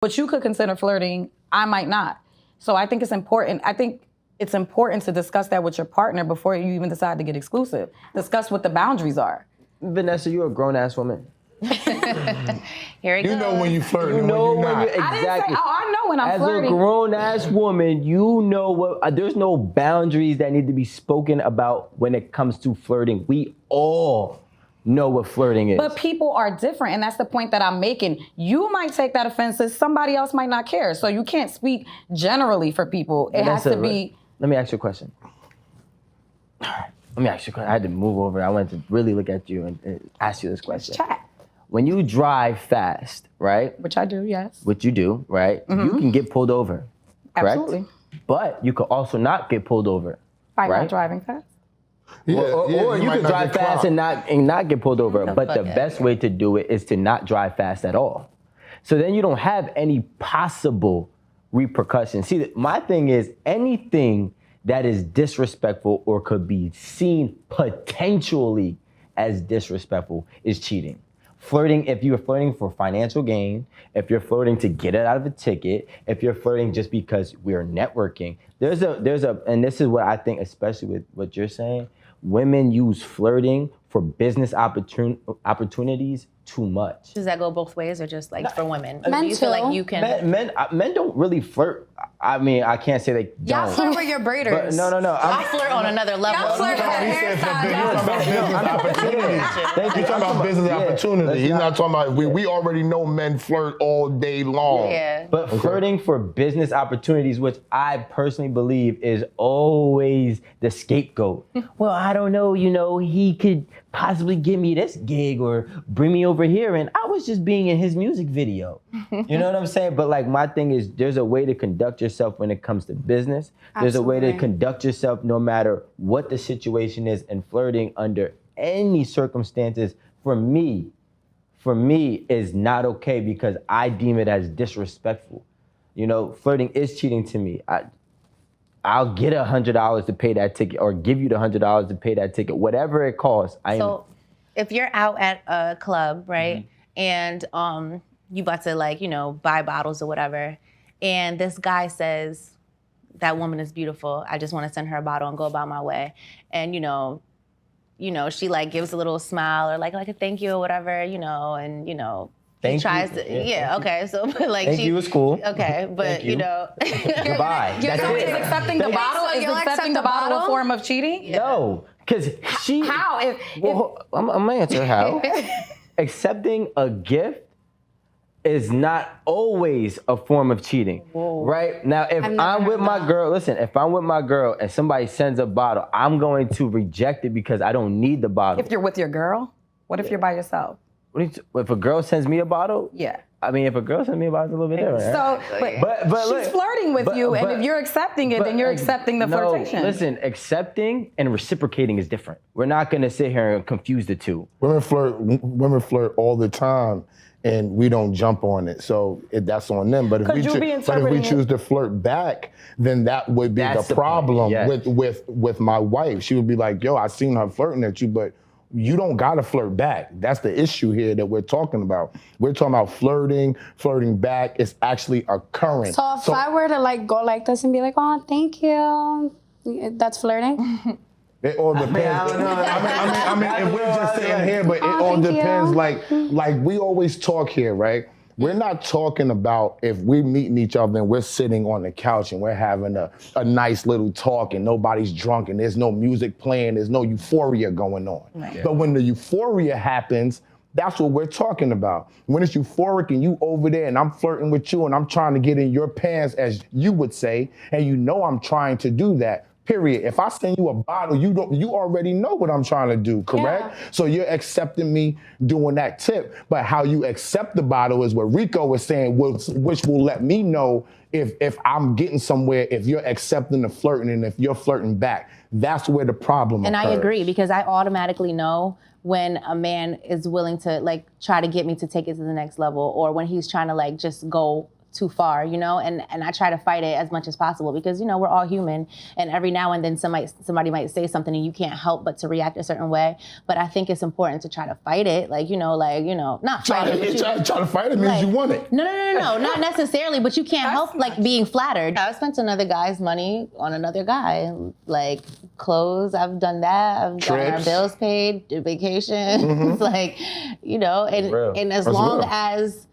What you could consider flirting, I might not. So I think it's important. I think it's important to discuss that with your partner before you even decide to get exclusive. Discuss what the boundaries are. Vanessa, you're a grown-ass woman. Here it goes. You know when you flirt You and know when you're not. exactly. I didn't say, I know when I'm flirting. As a grown-ass woman, you know what, there's no boundaries that need to be spoken about when it comes to flirting. We all know what flirting is. But people are different, and that's the point that I'm making. You might take that offensive, somebody else might not care. So you can't speak generally for people. It has to be... Let me ask you a question. All right, let me ask you a question. I had to move over. I wanted to really look at you and ask you this question. Let's chat. When you drive fast, right? Which I do, yes. Which you do, right? Mm-hmm. You can get pulled over, correct? Absolutely. But you could also not get pulled over, By right? not driving fast. Yeah, Or you could drive fast and not get pulled over. But the best way to do it is to not drive fast at all. So then you don't have any possible repercussions. See, my thing is anything that is disrespectful or could be seen potentially as disrespectful is cheating. Flirting, if you're flirting for financial gain, if you're flirting to get it out of a ticket, if you're flirting just because we're networking, there's a, and this is what I think, especially with what you're saying, women use flirting for business opportunities too much. Does that go both ways or just like for women? Men Do you feel like you can... Men don't really flirt. I mean, I can't say they don't. Y'all flirt with your braiders. But no. I flirt on another level. Y'all flirt with their hairstyle. He's talking about business opportunity. He's not talking about, we already know men flirt all day long. Yeah. But flirting for business opportunities, which I personally believe is always the scapegoat. Well, I don't know, he could possibly give me this gig or bring me over here, and I was just being in his music video. You know what I'm saying? But like my thing is, there's a way to conduct yourself when it comes to business. There's a way to conduct yourself no matter what the situation is, and flirting under any circumstances for me is not okay because I deem it as disrespectful. Flirting is cheating to me. I'll get $100 to pay that ticket or give you the $100 to pay that ticket, whatever it costs. So if you're out at a club, right, and you about to buy bottles or whatever, and this guy says, that woman is beautiful, I just want to send her a bottle and go about my way. And she gives a little smile or like a thank you or whatever, and Thank tries you. to, okay, so but thank you is cool. Okay, but Goodbye. That's it. Is accepting the bottle? So Is you'll accepting the accept the bottle a bottle? form of cheating? Yeah. No, because she. How? I'm gonna answer how. Accepting a gift is not always a form of cheating, right? Now, if I'm with my girl, listen, if I'm with my girl and somebody sends a bottle, I'm going to reject it because I don't need the bottle. If you're with your girl, what if you're by yourself? If a girl sends me a bottle? Yeah. I mean, if a girl sends me a bottle, it's a little bit different. So, but she's flirting with you, and if you're accepting it, then you're accepting the flirtation. Listen, accepting and reciprocating is different. We're not gonna sit here and confuse the two. Women flirt all the time, and we don't jump on it. So that's on them. But if we choose to flirt back, then that would be the problem with my wife. She would be like, yo, I seen her flirting at you, but you don't gotta flirt back. That's the issue here that we're talking about. We're talking about flirting back is actually occurring. So if I were to go like this and be like, oh, thank you, that's flirting? It all depends. I mean, if we're just sitting here, but it all depends. Like we always talk here, right? We're not talking about if we're meeting each other and we're sitting on the couch and we're having a nice little talk and nobody's drunk and there's no music playing, there's no euphoria going on. Right. Yeah. But when the euphoria happens, that's what we're talking about. When it's euphoric and you over there and I'm flirting with you and I'm trying to get in your pants, as you would say, and I'm trying to do that. Period. If I send you a bottle, you already know what I'm trying to do, correct? Yeah. So you're accepting me doing that tip. But how you accept the bottle is what Rico was saying, which will let me know if I'm getting somewhere, if you're accepting the flirting and if you're flirting back. That's where the problem occurs. I agree, because I automatically know when a man is willing to try to get me to take it to the next level, or when he's trying to just go too far, you know, and I try to fight it as much as possible because, you know, we're all human, and every now and then somebody might say something and you can't help but to react a certain way. But I think it's important to try to fight it, not fight it. Try to fight it means you want it. No, not necessarily, but you can't help being flattered. I've spent another guy's money on another guy, like clothes. I've done that. I've gotten our bills paid, vacations, and as long as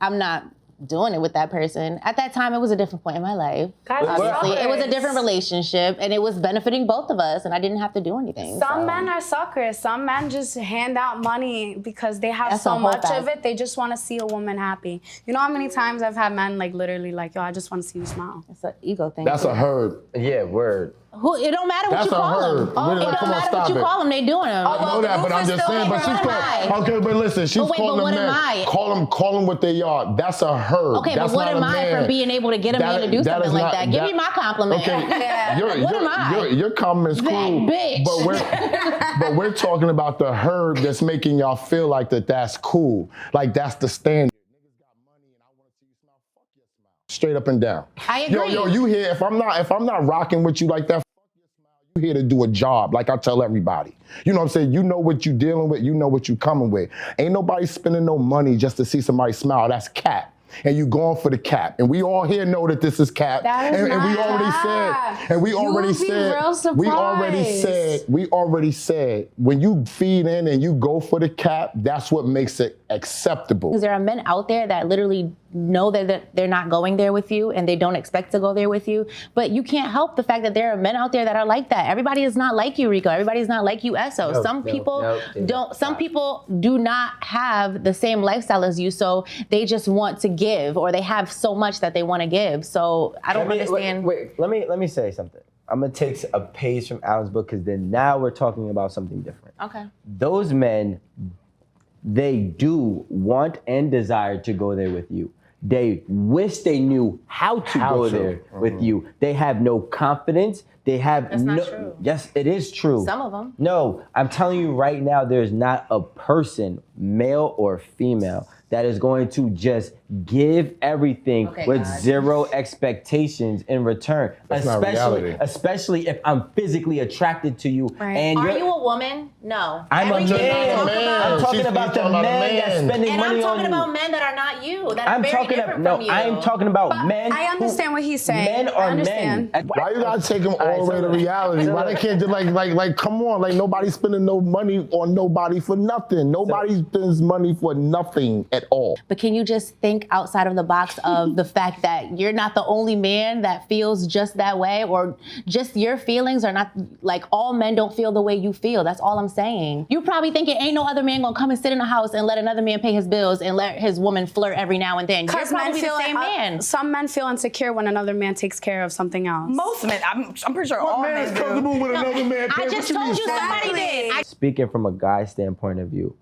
I'm not doing it with that person. At that time, it was a different point in my life. Obviously, it was a different relationship, and it was benefiting both of us, and I didn't have to do anything. Some men are suckers. Some men just hand out money because they have so much of it. They just want to see a woman happy. You know how many times I've had men literally yo, I just want to see you smile. It's an ego thing. That's a herd. Yeah, word. It don't matter what you call them. It don't matter what you call them. They doing them. I know that, but I'm just saying. But she's calling. Okay, but listen, she's calling them men. Call them what they are. That's a herd. Okay, but what am I for being able to get a man to do something like that? Give me my compliment. Okay, what am I? Your compliment's cool. Bitch. But we're talking about the herd that's making y'all feel like that's cool. Like that's the standard. Niggas got money and I want to see you smile. Fuck your smile. Straight up and down. I agree. Yo, you here? If I'm not rocking with you like that, fuck your smile. You here to do a job, like I tell everybody. You know what I'm saying? You know what you dealing with. You know what you coming with. Ain't nobody spending no money just to see somebody smile. That's cap. And you going for the cap. And we all here know that this is cap. And we already said, when you feed in and you go for the cap, that's what makes it acceptable. Because there are men out there that literally know that they're not going there with you and they don't expect to go there with you. But you can't help the fact that there are men out there that are like that. Everybody is not like you, Rico. Everybody is not like you, E.S.O. Some people do not have the same lifestyle as you, so they just want to give, or they have so much that they want to give. So I don't understand. Wait, let me say something. I'm gonna take a page from Alan's book, because then now we're talking about something different. Okay. Those men, they do want and desire to go there with you. They wish they knew how to go there with you. They have no confidence. They have That's not true. Yes, it is true. Some of them. No, I'm telling you right now, there's not a person, male or female, that is going to just give everything with zero expectations in return. That's not reality. Especially if I'm physically attracted to you. Right. And are you a woman? No. I'm a man. I'm talking about the men that's spending money on you. And I'm talking about men that are not you, that are very different from you. I'm talking about men. I understand what he's saying. Men are men. Why you gotta take them all the way to reality? Why they can't just like come on, like nobody's spending no money on nobody for nothing. Nobody spends money for nothing at all. But can you just think outside of the box of the fact that you're not the only man that feels just that way, or just your feelings are not, like, all men don't feel the way you feel. That's all I'm saying. You probably thinking ain't no other man gonna come and sit in the house and let another man pay his bills and let his woman flirt every now and then. You're probably the same man. Some men feel insecure when another man takes care of something else. Most men, I'm pretty sure all men do. Comfortable with another man. I just told you somebody did. Speaking from a guy's standpoint of view,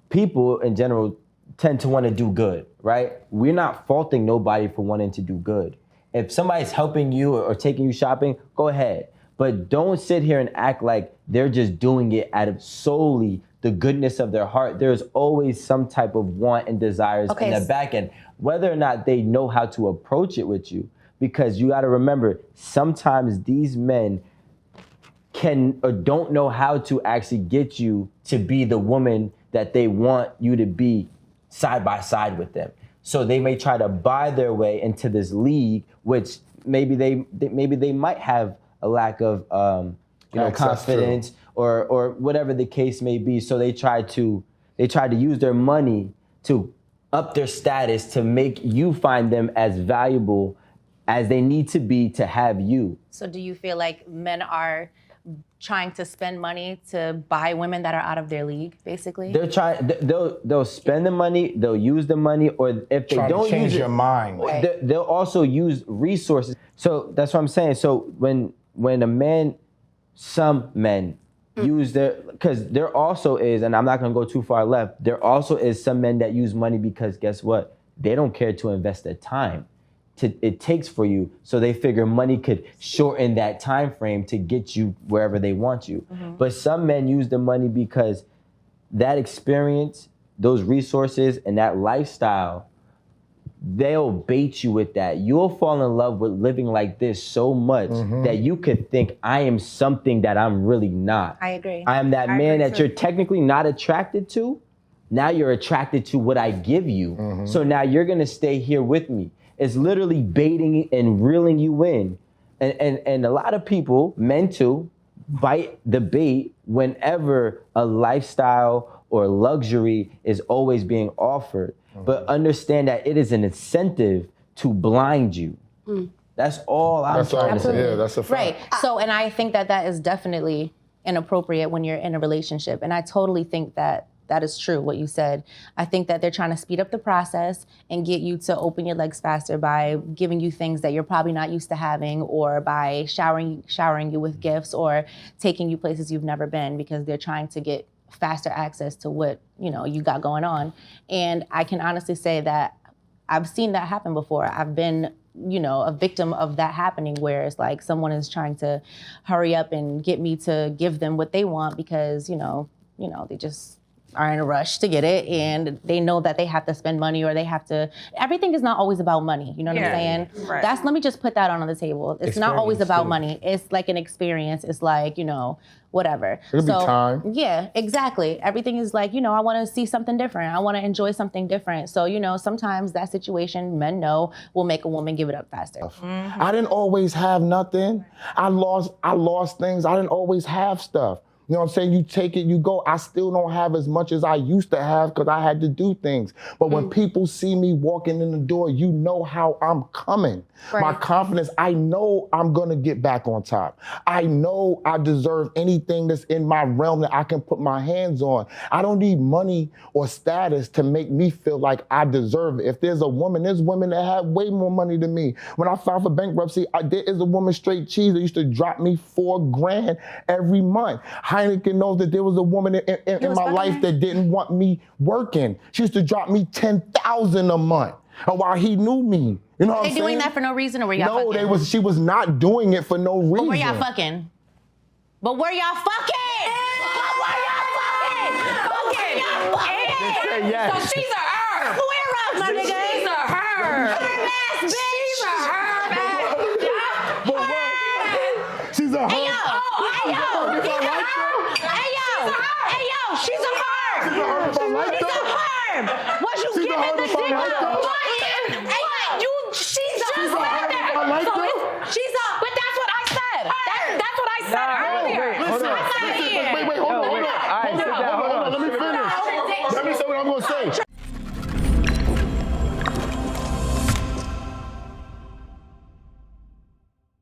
people in general tend to want to do good, right? We're not faulting nobody for wanting to do good. If somebody's helping you or taking you shopping, go ahead. But don't sit here and act like they're just doing it out of solely the goodness of their heart. There's always some type of want and desires in the back end, whether or not they know how to approach it with you. Because you got to remember, sometimes these men can or don't know how to actually get you to be the woman that they want you to be side by side with them. So they may try to buy their way into this league, which maybe they might have a lack of confidence or whatever the case may be. So they try to use their money to up their status to make you find them as valuable as they need to be to have you. So do you feel like men are trying to spend money to buy women that are out of their league, basically? They'll spend the money, they'll use the money, or if they don't use it, your mind. They'll also use resources. So that's what I'm saying. So when some men use because there also is, and I'm not gonna go too far left, there also is some men that use money because guess what? They don't care to invest their time it takes for you, so they figure money could shorten that time frame to get you wherever they want you. Mm-hmm. But some men use the money because that experience, those resources, and that lifestyle, they'll bait you with that. You'll fall in love with living like this so much that you could think I am something that I'm really not. I agree. I am that man that you're technically not attracted to. Now you're attracted to what I give you. So now you're gonna stay here with me. It's literally baiting and reeling you in. And a lot of people, men too, bite the bait whenever a lifestyle or luxury is always being offered. But understand that it is an incentive to blind you. That's all I'm trying to say. Yeah, that's a fact. Right. So, and I think that is definitely inappropriate when you're in a relationship. And I totally think that is true, what you said. I think that they're trying to speed up the process and get you to open your legs faster by giving you things that you're probably not used to having, or by showering you with gifts, or taking you places you've never been, because they're trying to get faster access to what, you got going on. And I can honestly say that I've seen that happen before. I've been, a victim of that happening, where it's like someone is trying to hurry up and get me to give them what they want because, they just are in a rush to get it, and they know that they have to spend money, or they have to, everything is not always about money. You know what I'm saying? Right. Let me just put that on the table. It's not always about money. It's like an experience. It's like, whatever. It'll be time. Yeah, exactly. Everything is like, I want to see something different. I want to enjoy something different. So, sometimes that situation, men know, will make a woman give it up faster. I didn't always have nothing. I lost things. I didn't always have stuff. You know what I'm saying? You take it, you go. I still don't have as much as I used to have because I had to do things. But when people see me walking in the door, you know how I'm coming. Right. My confidence, I know I'm gonna get back on top. I know I deserve anything that's in my realm that I can put my hands on. I don't need money or status to make me feel like I deserve it. If there's there's women that have way more money than me. When I filed for bankruptcy, there is a woman straight cheese that used to drop me $4,000 every month. Heineken knows that there was a woman in my life that didn't want me working. She used to drop me $10,000 a month. While he knew me. You know what I'm saying? They doing that for no reason, or were y'all fucking? No, she was not doing it for no reason. But were y'all fucking? But were y'all fucking? Yes. So she's a herb. Square up, my nigga. She's a herb. Herb-ass bitch. She's a herb. She's a herb. Hey yo, she's a herb. She's a herb. Was you giving the dick up?